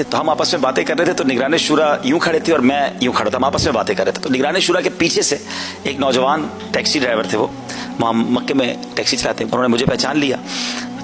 تو ہم آپس میں باتیں کر رہے تھے تو نگران شورا یوں کھڑے تھے اور میں یوں کھڑا تھا, ہم آپس میں باتیں کر رہے تھے. تو نگران شورا کے پیچھے سے ایک نوجوان ٹیکسی ڈرائیور تھے, وہ وہاں مکے میں ٹیکسی چلاتے ہیں, انہوں نے مجھے پہچان لیا.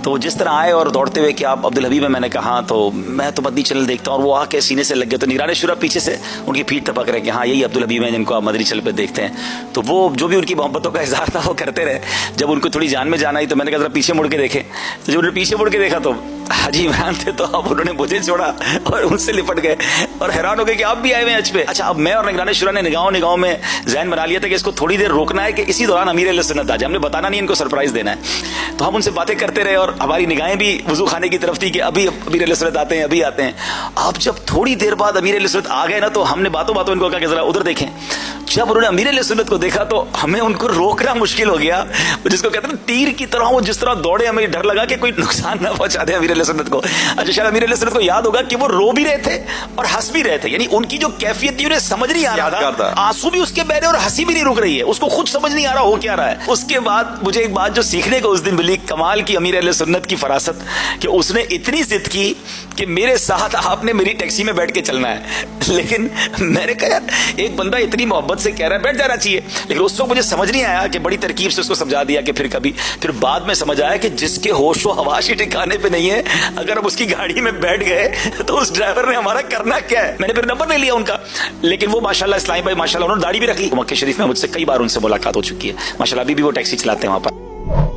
تو جس طرح آئے اور دوڑتے ہوئے کہ آپ عبدالحبیب ہیں, میں نے کہا تو میں تو مدنی چینل دیکھتا ہوں, اور وہ آ کے سینے سے لگ گئے. تو نگران شورا پیچھے سے ان کی پیٹھ تپک رہے کہ ہاں یہی عبدالحبیب ہیں جن کو آپ مدنی چینل پہ دیکھتے ہیں. تو وہ جو بھی ان کی محبتوں کا اظہار تھا وہ کرتے رہے. جب ان کو تھوڑی جان میں جان آئی تو میں نے کہا ذرا پیچھے مڑ کے دیکھیں. تو جب انہوں نے پیچھے مڑ کے دیکھا تو حاجی عمران تھے, تو اب انہوں نے مجھے چھوڑا اور ان سے لپٹ گئے اور حیران ہو گئے کہ آپ بھی آئے ہوئے ہیں حج پہ. اچھا, اب میں اور نگران شورا نے نگاہوں میں ذہن بنا لیا تھا کہ اس کو تھوڑی دیر روکنا ہے کہ اسی دوران امیر اہل سنت آ جائے. ہم نے بتانا نہیں, ان کو سرپرائز دینا ہے. تو ہم ان سے باتیں کرتے رہے اور ہماری نگاہیں بھی وضو خانے کی طرف تھی کہ ابھی امیر اہل سنت آتے ہیں, ابھی آتے ہیں. آپ جب تھوڑی دیر بعد امیر اہل سنت آ گئے نا, تو ہم نے باتوں ان کو کہا کہ ذرا ادھر دیکھیں. جب انہوں نے امیر اہل سنت کو دیکھا تو ہمیں ان کو روکنا مشکل ہو گیا, جس کو کہتے ہیں تیر کی طرح وہ جس طرح دوڑے, ہمیں ڈر لگا کہ کوئی نقصان نہ پہنچا دے امیر اہل سنت کو. اچھا, شاید امیر اہل سنت کو یاد ہوگا کہ وہ رو بھی رہے تھے اور ہنس بھی رہے تھے, یعنی ان کی جو کیفیت تھی انہیں سمجھ نہیں آ رہا تھا, آنسو بھی اس کے بہ رہے اور ہنسی بھی نہیں رک رہی ہے, اس کو خود سمجھ نہیں آ رہا ہو کیا رہا ہے. اس کے بعد مجھے ایک بات جو سیکھنے کو اس دن ملی, کمال کی امیر اہل سنت کی فراست, کہ اس نے اتنی ضد کی کہ میرے ساتھ آپ نے میری ٹیکسی میں بیٹھ کے چلنا ہے. لیکن میں نے کہا یار ایک بندہ اتنی محبت سے کہہ رہا ہے بیٹھ جانا چاہیے. لیکن اس وقت مجھے سمجھ نہیں آیا کہ بڑی ترکیب سے اس کو سمجھا دیا کہ پھر بعد میں سمجھ آیا کہ جس کے ہوش و حواس ہی ٹھکانے پہ نہیں ہے, اگر ہم اس کی گاڑی میں بیٹھ گئے تو اس ڈرائیور نے ہمارا کرنا کیا ہے. میں نے پھر نمبر لے لیا ان کا, لیکن وہ ماشاءاللہ اسلام بھائی ماشاءاللہ انہوں نے داڑھی بھی رکھ لی. مکہ شریف میں مجھ سے کئی بار ان سے ملاقات ہو چکی ہے, ماشاءاللہ ابھی بھی وہ ٹیکسی چلاتے ہیں وہاں پر.